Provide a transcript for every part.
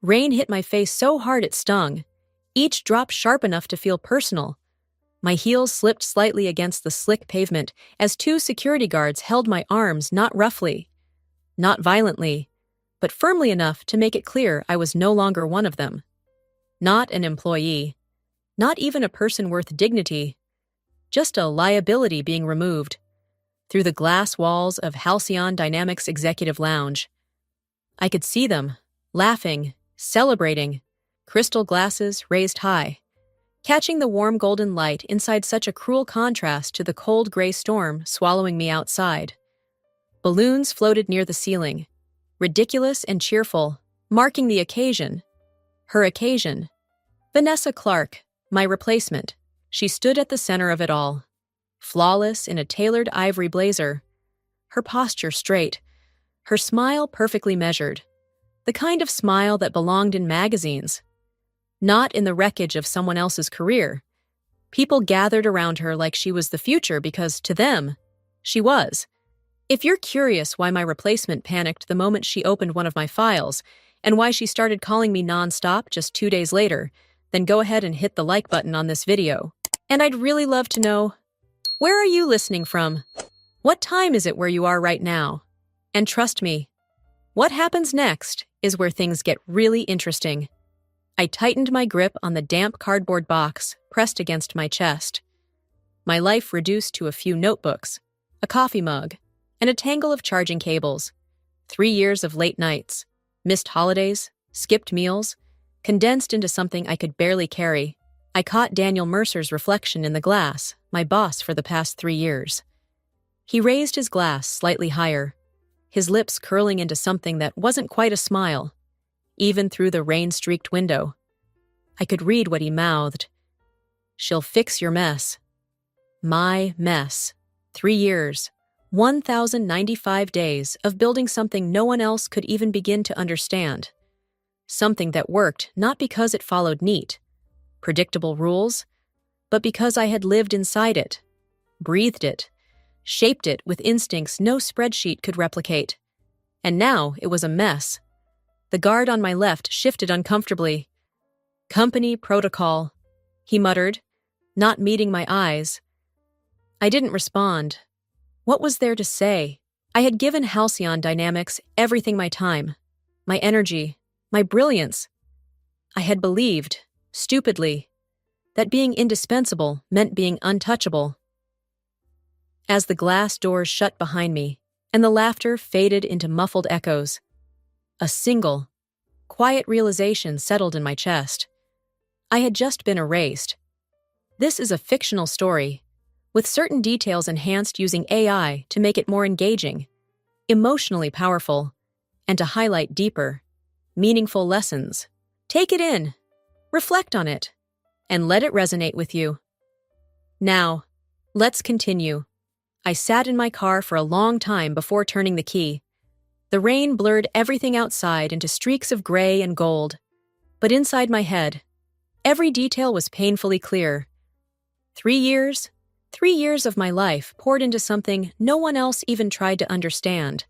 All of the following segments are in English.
Rain hit my face so hard it stung, each drop sharp enough to feel personal. My heels slipped slightly against the slick pavement as two security guards held my arms not roughly, not violently, but firmly enough to make it clear I was no longer one of them. Not an employee, not even a person worth dignity, just a liability being removed. Through the glass walls of Halcyon Dynamics Executive Lounge, I could see them, laughing, celebrating, crystal glasses raised high, catching the warm golden light inside such a cruel contrast to the cold gray storm swallowing me outside. Balloons floated near the ceiling, ridiculous and cheerful, marking the occasion. Her occasion. Vanessa Clark, my replacement. She stood at the center of it all, flawless in a tailored ivory blazer, her posture straight, her smile perfectly measured, the kind of smile that belonged in magazines, not in the wreckage of someone else's career. People gathered around her like she was the future because, to them, she was. If you're curious why my replacement panicked the moment she opened one of my files, and why she started calling me nonstop just 2 days later, then go ahead and hit the like button on this video. And I'd really love to know, where are you listening from? What time is it where you are right now? And trust me, what happens next is where things get really interesting. I tightened my grip on the damp cardboard box pressed against my chest. My life reduced to a few notebooks, a coffee mug, and a tangle of charging cables. 3 years of late nights, missed holidays, skipped meals, condensed into something I could barely carry. I caught Daniel Mercer's reflection in the glass, my boss for the past 3 years. He raised his glass slightly higher, his lips curling into something that wasn't quite a smile, even through the rain-streaked window. I could read what he mouthed. "She'll fix your mess." My mess. 3 years, 1,095 days of building something no one else could even begin to understand. Something that worked not because it followed neat, predictable rules, but because I had lived inside it, breathed it, shaped it with instincts no spreadsheet could replicate. And now it was a mess. The guard on my left shifted uncomfortably. "Company protocol," he muttered, not meeting my eyes. I didn't respond. What was there to say? I had given Halcyon Dynamics everything: my time, my energy, my brilliance. I had believed, stupidly, that being indispensable meant being untouchable. As the glass doors shut behind me, and the laughter faded into muffled echoes, a single, quiet realization settled in my chest. I had just been erased. This is a fictional story, with certain details enhanced using AI to make it more engaging, emotionally powerful, and to highlight deeper, meaningful lessons. Take it in, reflect on it, and let it resonate with you. Now, let's continue. I sat in my car for a long time before turning the key. The rain blurred everything outside into streaks of gray and gold, but inside my head, every detail was painfully clear. 3 years, 3 years of my life poured into something no one else even tried to understand.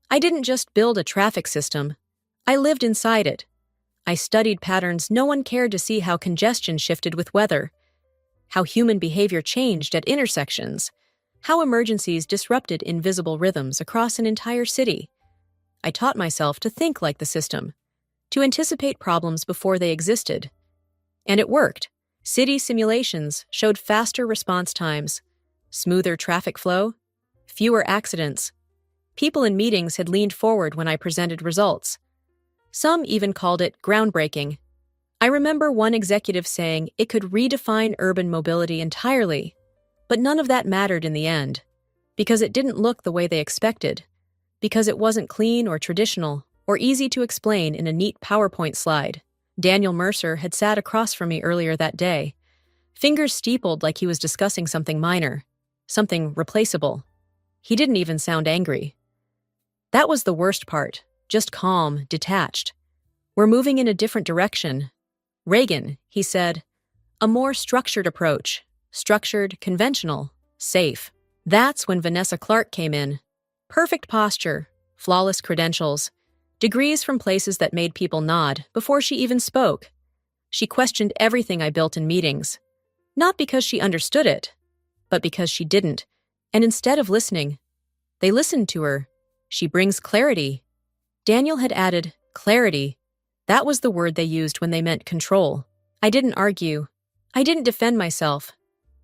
I didn't just build a traffic system. I lived inside it. I studied patterns no one cared to see: how congestion shifted with weather, how human behavior changed at intersections, how emergencies disrupted invisible rhythms across an entire city. I taught myself to think like the system, to anticipate problems before they existed. And it worked. City simulations showed faster response times, smoother traffic flow, fewer accidents. People in meetings had leaned forward when I presented results. Some even called it groundbreaking. I remember one executive saying it could redefine urban mobility entirely, but none of that mattered in the end, because it didn't look the way they expected, because it wasn't clean or traditional or easy to explain in a neat PowerPoint slide. Daniel Mercer had sat across from me earlier that day, fingers steepled like he was discussing something minor, something replaceable. He didn't even sound angry. That was the worst part, just calm, detached. "We're moving in a different direction. Reagan," he said, "a more structured approach. Structured, conventional, safe." That's when Vanessa Clark came in. Perfect posture, flawless credentials, Degrees from places that made people nod before she even spoke. She questioned everything I built in meetings. Not because she understood it, but because she didn't. And instead of listening, they listened to her. She brings clarity. Daniel had added, clarity. That was the word they used when they meant control. I didn't argue. I didn't defend myself.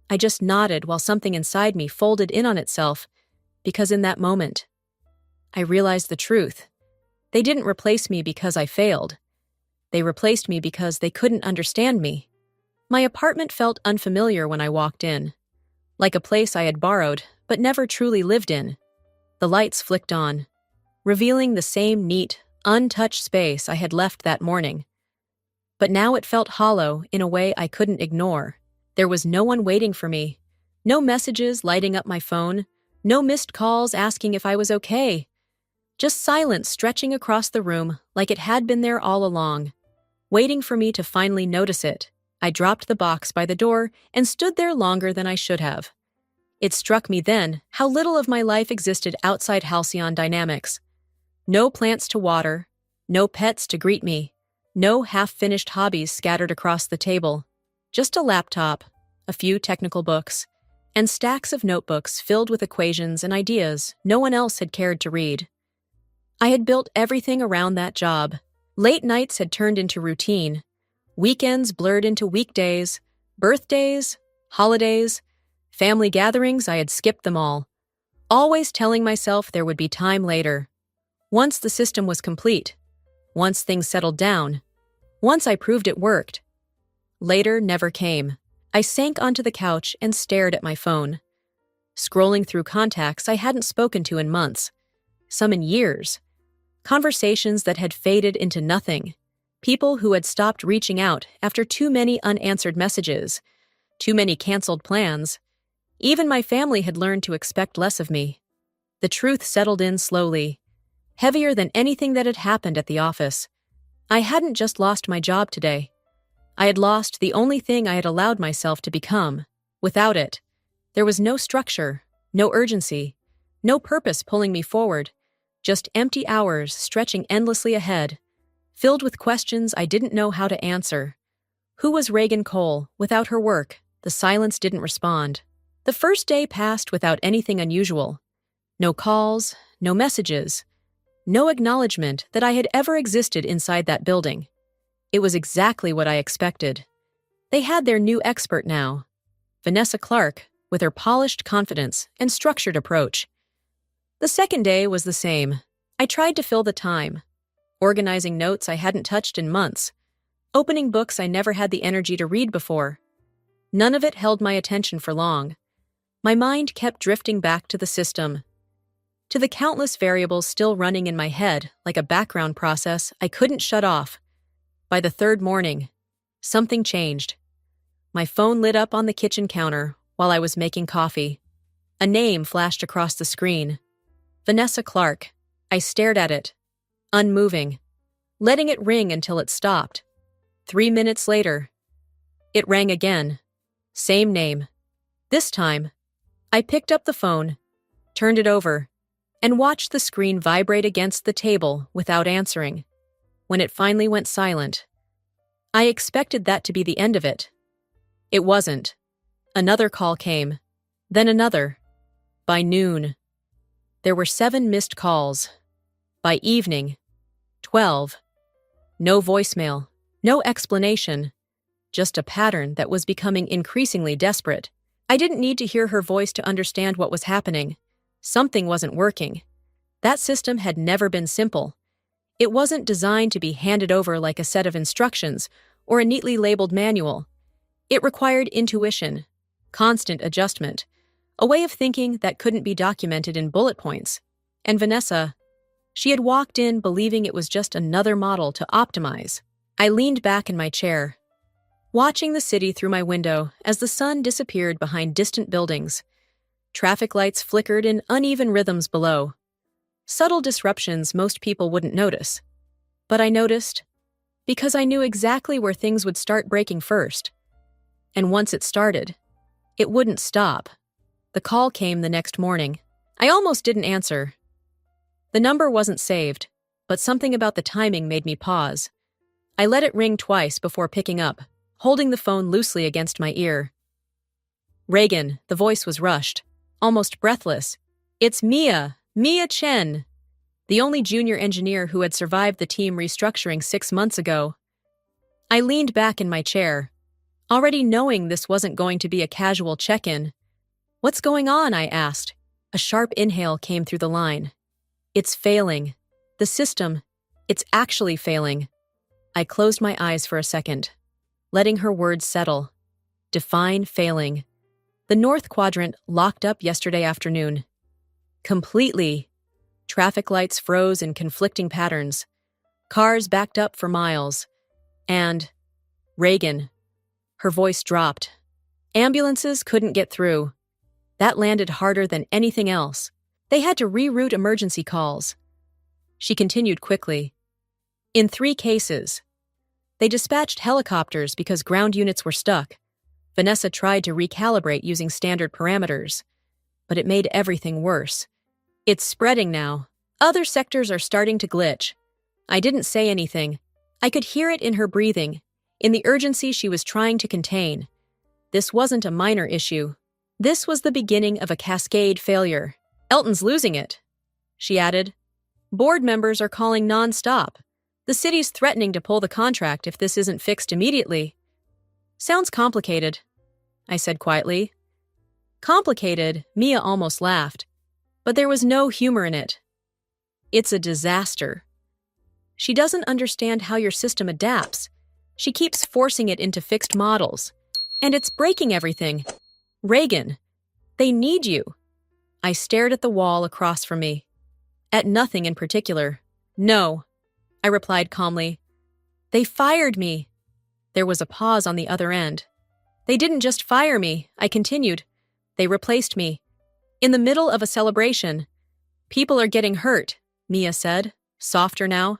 I just nodded while something inside me folded in on itself, because in that moment, I realized the truth. They didn't replace me because I failed. They replaced me because they couldn't understand me. My apartment felt unfamiliar when I walked in, like a place I had borrowed but never truly lived in. The lights flicked on, revealing the same neat, untouched space I had left that morning. But now it felt hollow in a way I couldn't ignore. There was no one waiting for me, no messages lighting up my phone, no missed calls asking if I was okay. Just silence stretching across the room like it had been there all along, waiting for me to finally notice it. I dropped the box by the door and stood there longer than I should have. It struck me then how little of my life existed outside Halcyon dynamics. No plants to water, no pets to greet me, no half-finished hobbies scattered across the table. Just a laptop, a few technical books, and stacks of notebooks filled with equations and ideas no one else had cared to read. I had built everything around that job. Late nights had turned into routine. Weekends blurred into weekdays. Birthdays, holidays, family gatherings, I had skipped them all. Always telling myself there would be time later. Once the system was complete. Once things settled down. Once I proved it worked. Later never came. I sank onto the couch and stared at my phone. Scrolling through contacts I hadn't spoken to in months. Some in years. Conversations that had faded into nothing. People who had stopped reaching out after too many unanswered messages. Too many canceled plans. Even my family had learned to expect less of me. The truth settled in slowly. Heavier than anything that had happened at the office. I hadn't just lost my job today. I had lost the only thing I had allowed myself to become. Without it, there was no structure, no urgency, no purpose pulling me forward, just empty hours stretching endlessly ahead, filled with questions I didn't know how to answer. Who was Reagan Cole without her work? The silence didn't respond. The first day passed without anything unusual. No calls, no messages, no acknowledgement that I had ever existed inside that building. It was exactly what I expected. They had their new expert now, Vanessa Clark, with her polished confidence and structured approach. The second day was the same. I tried to fill the time, organizing notes I hadn't touched in months, opening books I never had the energy to read before. None of it held my attention for long. My mind kept drifting back to the system, to the countless variables still running in my head like a background process I couldn't shut off. By the third morning, something changed. My phone lit up on the kitchen counter while I was making coffee. A name flashed across the screen. Vanessa Clark. I stared at it, unmoving, letting it ring until it stopped. 3 minutes later, it rang again. Same name. This time, I picked up the phone, turned it over, and watched the screen vibrate against the table without answering. When it finally went silent, I expected that to be the end of it. It wasn't. Another call came, then another. By noon, there were 7 missed calls. By evening, 12. No voicemail, no explanation, just a pattern that was becoming increasingly desperate. I didn't need to hear her voice to understand what was happening. Something wasn't working. That system had never been simple. It wasn't designed to be handed over like a set of instructions or a neatly labeled manual. It required intuition, constant adjustment, a way of thinking that couldn't be documented in bullet points. And Vanessa, she had walked in believing it was just another model to optimize. I leaned back in my chair, watching the city through my window as the sun disappeared behind distant buildings. Traffic lights flickered in uneven rhythms below. Subtle disruptions most people wouldn't notice. But I noticed, because I knew exactly where things would start breaking first. And once it started, it wouldn't stop. The call came the next morning. I almost didn't answer. The number wasn't saved. but something about the timing made me pause. I let it ring twice before picking up, holding the phone loosely against my ear. "Reagan," the voice was rushed, almost breathless. "It's Mia Chen, the only junior engineer who had survived the team restructuring 6 months ago." I leaned back in my chair, already knowing this wasn't going to be a casual check-in. "What's going on?" I asked. A sharp inhale came through the line. "It's failing. The system, it's actually failing." I closed my eyes for a second, letting her words settle. Define failing. The North Quadrant locked up yesterday afternoon. Completely. Traffic lights froze in conflicting patterns. Cars backed up for miles. And Reagan. Her voice dropped. Ambulances couldn't get through. That landed harder than anything else. They had to reroute emergency calls. She continued quickly. In 3 cases. They dispatched helicopters because ground units were stuck. Vanessa tried to recalibrate using standard parameters, but it made everything worse. It's spreading now. Other sectors are starting to glitch. I didn't say anything. I could hear it in her breathing, in the urgency she was trying to contain. This wasn't a minor issue. This was the beginning of a cascade failure. "Elton's losing it," she added. "Board members are calling non-stop. The city's threatening to pull the contract if this isn't fixed immediately." "Sounds complicated," I said quietly. "Complicated," Mia almost laughed, but there was no humor in it. "It's a disaster. She doesn't understand how your system adapts. She keeps forcing it into fixed models, and it's breaking everything. Reagan, they need you." I stared at the wall across from me. At nothing in particular. "No," I replied calmly. "They fired me." There was a pause on the other end. "They didn't just fire me," I continued. "They replaced me. In the middle of a celebration." "People are getting hurt," Mia said, softer now.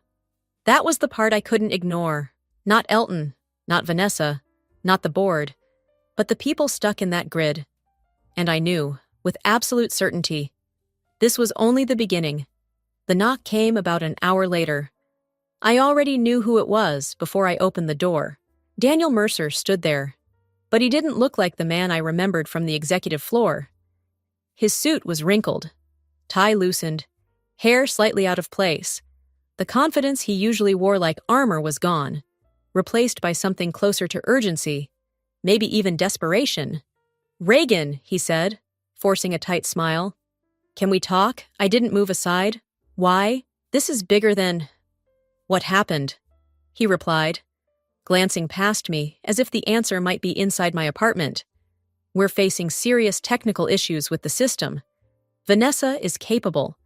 That was the part I couldn't ignore. Not Elton, not Vanessa, not the board, but the people stuck in that grid. And I knew, with absolute certainty, this was only the beginning. The knock came about an hour later. I already knew who it was before I opened the door. Daniel Mercer stood there, but he didn't look like the man I remembered from the executive floor. His suit was wrinkled, tie loosened, hair slightly out of place. The confidence he usually wore like armor was gone, replaced by something closer to urgency, maybe even desperation. "Reagan," he said, forcing a tight smile. "Can we talk?" I didn't move aside. "Why? This is bigger than—" "What happened?" he replied, glancing past me as if the answer might be inside my apartment. "We're facing serious technical issues with the system. Vanessa is capable,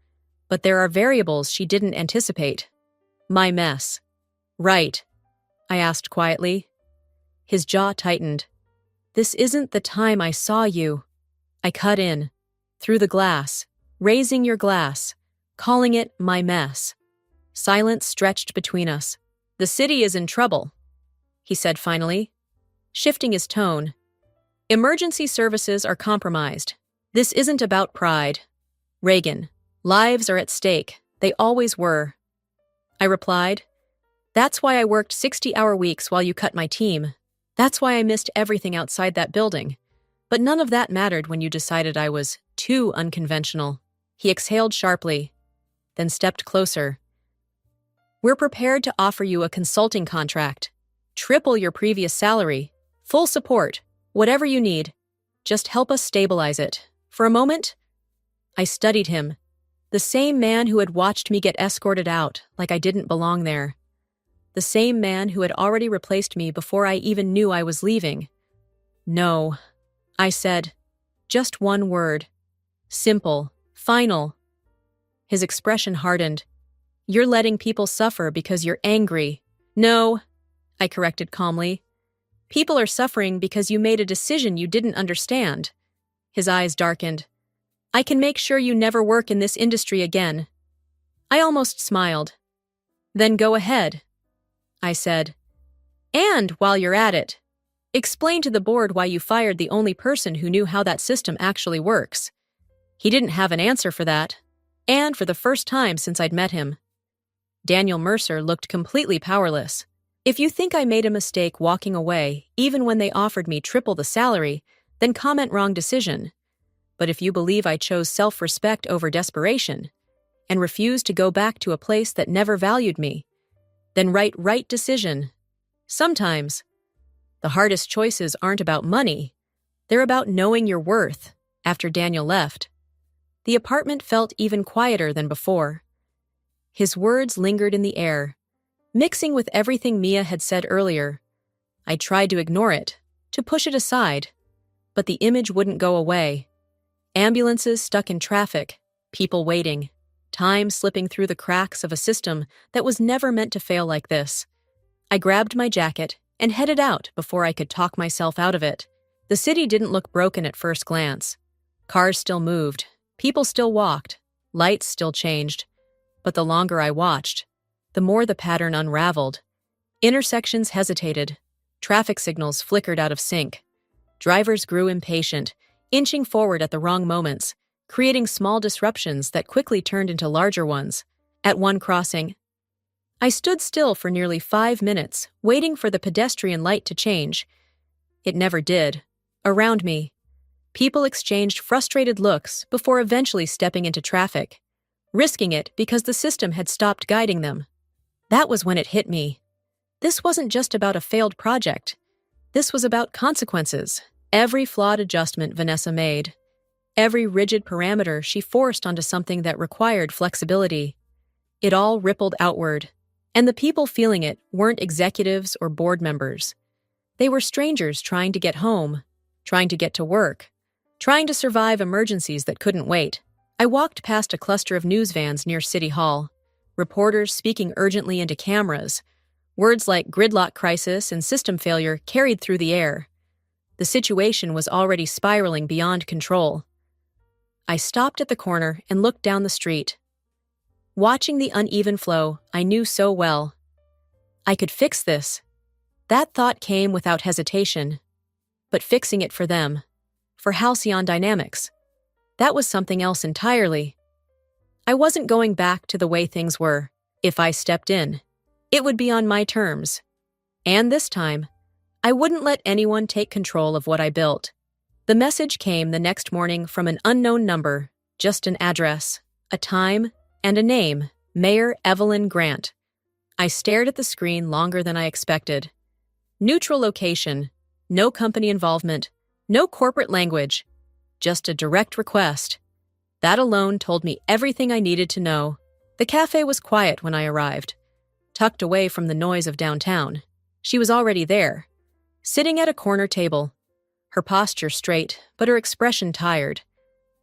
but there are variables she didn't anticipate. My mess." "Right," I asked quietly. His jaw tightened. "This isn't the time I saw you." I cut in, through the glass, raising your glass, calling it my mess. Silence stretched between us. "The city is in trouble," he said finally, shifting his tone. "Emergency services are compromised. This isn't about pride. Reagan, lives are at stake. They always were." I replied, "That's why I worked 60-hour weeks while you cut my team. That's why I missed everything outside that building. But none of that mattered when you decided I was too unconventional." He exhaled sharply, then stepped closer. "We're prepared to offer you a consulting contract. Triple your previous salary. Full support. Whatever you need. Just help us stabilize it." For a moment, I studied him. The same man who had watched me get escorted out like I didn't belong there. The same man who had already replaced me before I even knew I was leaving. "No," I said. Just one word. Simple. Final. His expression hardened. "You're letting people suffer because you're angry." "No," I corrected calmly. "People are suffering because you made a decision you didn't understand." His eyes darkened. "I can make sure you never work in this industry again." I almost smiled. "Then go ahead," I said. "And while you're at it, explain to the board why you fired the only person who knew how that system actually works." He didn't have an answer for that, and for the first time since I'd met him. Daniel Mercer looked completely powerless. If you think I made a mistake walking away, even when they offered me triple the salary, then comment wrong decision. But if you believe I chose self-respect over desperation and refused to go back to a place that never valued me, then write right decision. Sometimes, the hardest choices aren't about money. They're about knowing your worth. After Daniel left, the apartment felt even quieter than before. His words lingered in the air, mixing with everything Mia had said earlier. I tried to ignore it, to push it aside, but the image wouldn't go away. Ambulances stuck in traffic, people waiting, time slipping through the cracks of a system that was never meant to fail like this. I grabbed my jacket and headed out before I could talk myself out of it. The city didn't look broken at first glance. Cars still moved, people still walked, lights still changed. But the longer I watched, the more the pattern unraveled. Intersections hesitated, traffic signals flickered out of sync. Drivers grew impatient, inching forward at the wrong moments, creating small disruptions that quickly turned into larger ones. At one crossing, I stood still for nearly 5 minutes, waiting for the pedestrian light to change. It never did. Around me, people exchanged frustrated looks before eventually stepping into traffic, risking it because the system had stopped guiding them. That was when it hit me. This wasn't just about a failed project. This was about consequences. Every flawed adjustment Vanessa made, every rigid parameter she forced onto something that required flexibility. It all rippled outward, and the people feeling it weren't executives or board members. They were strangers trying to get home, trying to get to work, trying to survive emergencies that couldn't wait. I walked past a cluster of news vans near City Hall, reporters speaking urgently into cameras. Words like gridlock crisis and system failure carried through the air. The situation was already spiraling beyond control. I stopped at the corner and looked down the street. Watching the uneven flow I knew so well. I could fix this. That thought came without hesitation. But fixing it for them, for Halcyon Dynamics, that was something else entirely. I wasn't going back to the way things were. If I stepped in, it would be on my terms. And this time, I wouldn't let anyone take control of what I built. The message came the next morning from an unknown number, just an address, a time, and a name, Mayor Evelyn Grant. I stared at the screen longer than I expected. Neutral location, no company involvement, no corporate language, just a direct request. That alone told me everything I needed to know. The cafe was quiet when I arrived, tucked away from the noise of downtown. She was already there, sitting at a corner table, her posture straight, but her expression tired.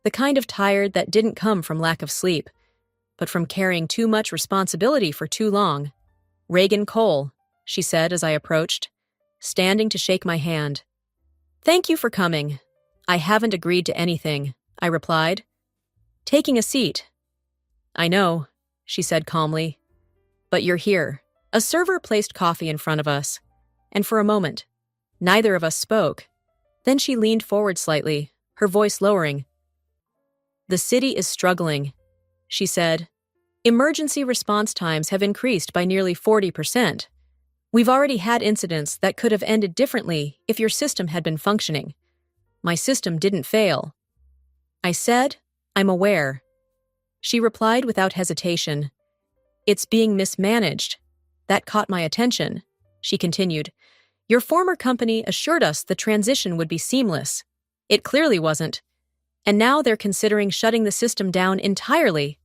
The kind of tired that didn't come from lack of sleep, but from carrying too much responsibility for too long. Reagan Cole, she said as I approached, standing to shake my hand. Thank you for coming. I haven't agreed to anything, I replied. Taking a seat. I know, she said calmly. But you're here. A server placed coffee in front of us, and for a moment, neither of us spoke. Then she leaned forward slightly, her voice lowering. The city is struggling, she said. Emergency response times have increased by nearly 40%. We've already had incidents that could have ended differently if your system had been functioning. My system didn't fail. I said, I'm aware. She replied without hesitation. It's being mismanaged. That caught my attention. She continued. Your former company assured us the transition would be seamless. It clearly wasn't. And now they're considering shutting the system down entirely.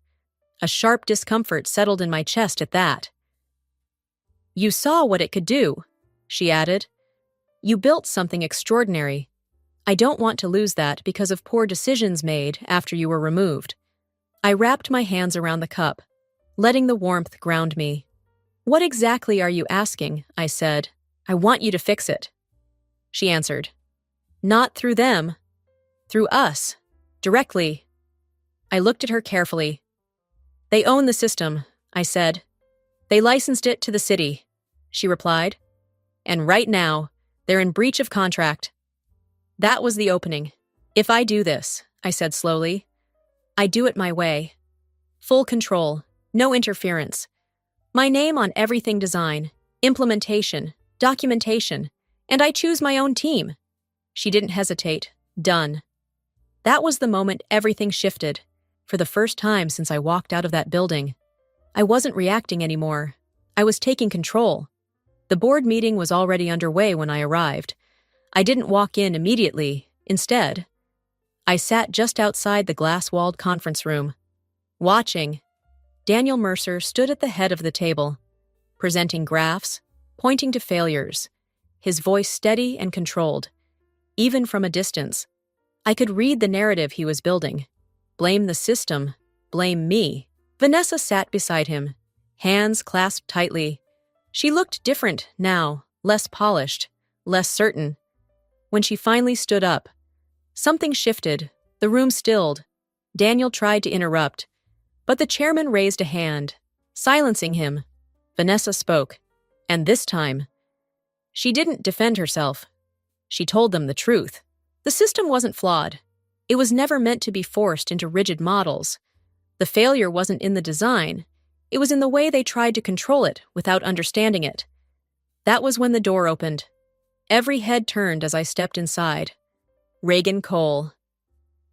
A sharp discomfort settled in my chest at that. You saw what it could do, she added. You built something extraordinary. I don't want to lose that because of poor decisions made after you were removed. I wrapped my hands around the cup, letting the warmth ground me. What exactly are you asking? I said. I want you to fix it. She answered. Not through them. Through us. Directly. I looked at her carefully. They own the system, I said. They licensed it to the city, she replied. And right now, they're in breach of contract. That was the opening. If I do this, I said slowly, I do it my way. Full control, no interference. My name on everything design, implementation, documentation, and I choose my own team. She didn't hesitate. Done. That was the moment everything shifted. For the first time since I walked out of that building, I wasn't reacting anymore. I was taking control. The board meeting was already underway when I arrived. I didn't walk in immediately. Instead, I sat just outside the glass-walled conference room. Watching, Daniel Mercer stood at the head of the table, presenting graphs, pointing to failures, his voice steady and controlled. Even from a distance, I could read the narrative he was building. Blame the system, blame me. Vanessa sat beside him, hands clasped tightly. She looked different now, less polished, less certain. When she finally stood up, something shifted, the room stilled. Daniel tried to interrupt, but the chairman raised a hand, silencing him. Vanessa spoke, and this time, she didn't defend herself. She told them the truth. The system wasn't flawed. It was never meant to be forced into rigid models. The failure wasn't in the design. It was in the way they tried to control it without understanding it. That was when the door opened. Every head turned as I stepped inside. Reagan Cole.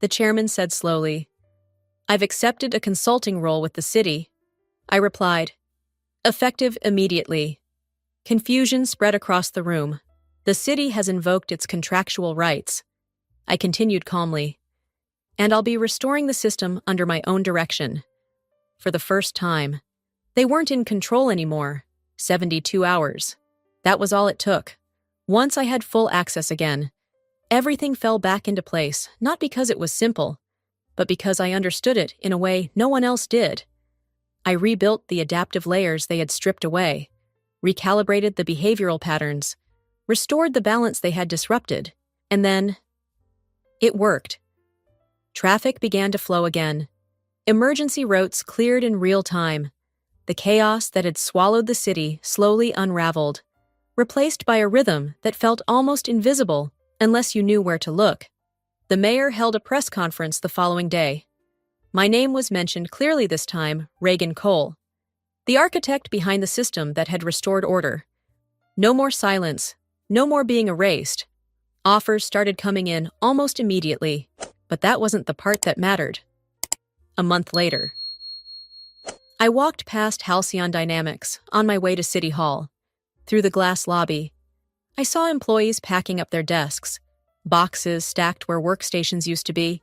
The chairman said slowly, "I've accepted a consulting role with the city." I replied, "Effective immediately." Confusion spread across the room. The city has invoked its contractual rights. I continued calmly, "And I'll be restoring the system under my own direction." For the first time, they weren't in control anymore. 72 hours. That was all it took. Once I had full access again, everything fell back into place, not because it was simple, but because I understood it in a way no one else did. I rebuilt the adaptive layers they had stripped away, recalibrated the behavioral patterns, restored the balance they had disrupted, and then it worked. Traffic began to flow again. Emergency routes cleared in real time. The chaos that had swallowed the city slowly unraveled, replaced by a rhythm that felt almost invisible unless you knew where to look. The mayor held a press conference the following day. My name was mentioned clearly this time, Reagan Cole, the architect behind the system that had restored order. No more silence, no more being erased. Offers started coming in almost immediately, but that wasn't the part that mattered. A month later, I walked past Halcyon Dynamics on my way to City Hall. Through the glass lobby, I saw employees packing up their desks, boxes stacked where workstations used to be.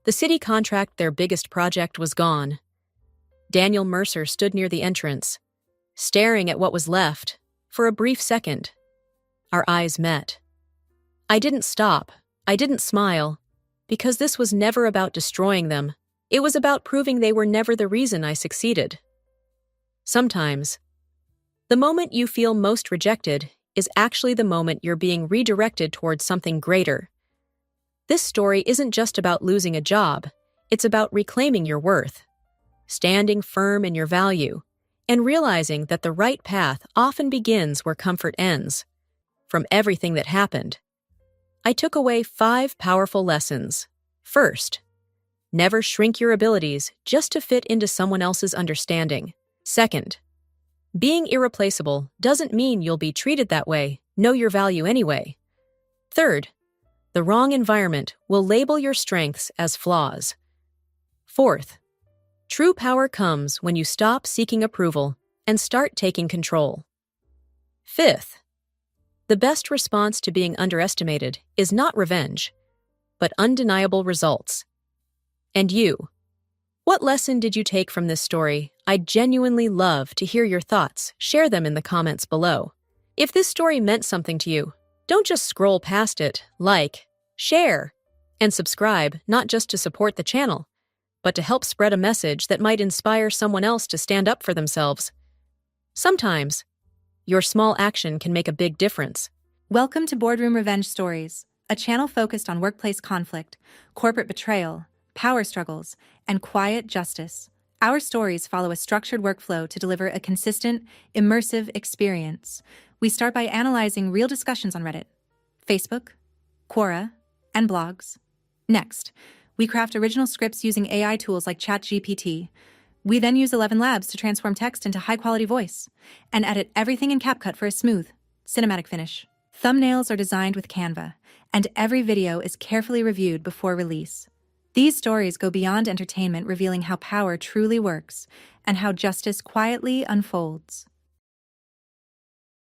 The city contract, their biggest project, was gone. Daniel Mercer stood near the entrance, staring at what was left. For a brief second, our eyes met. I didn't stop. I didn't smile, because this was never about destroying them. It was about proving they were never the reason I succeeded. Sometimes, the moment you feel most rejected is actually the moment you're being redirected towards something greater. This story isn't just about losing a job, it's about reclaiming your worth, standing firm in your value, and realizing that the right path often begins where comfort ends. From everything that happened, I took away 5 powerful lessons. First, never shrink your abilities just to fit into someone else's understanding. Second, being irreplaceable doesn't mean you'll be treated that way. Know your value anyway. Third, the wrong environment will label your strengths as flaws. Fourth, true power comes when you stop seeking approval and start taking control. Fifth, the best response to being underestimated is not revenge, but undeniable results. And you? What lesson did you take from this story? I'd genuinely love to hear your thoughts. Share them in the comments below. If this story meant something to you, don't just scroll past it. Like, share, and subscribe, not just to support the channel, but to help spread a message that might inspire someone else to stand up for themselves. Sometimes, your small action can make a big difference. Welcome to Boardroom Revenge Stories, a channel focused on workplace conflict, corporate betrayal, power struggles, and quiet justice. Our stories follow a structured workflow to deliver a consistent, immersive experience. We start by analyzing real discussions on Reddit, Facebook, Quora, and blogs. Next, we craft original scripts using AI tools like ChatGPT. We then use 11 Labs to transform text into high-quality voice and edit everything in CapCut for a smooth, cinematic finish. Thumbnails are designed with Canva, and every video is carefully reviewed before release. These stories go beyond entertainment, revealing how power truly works and how justice quietly unfolds.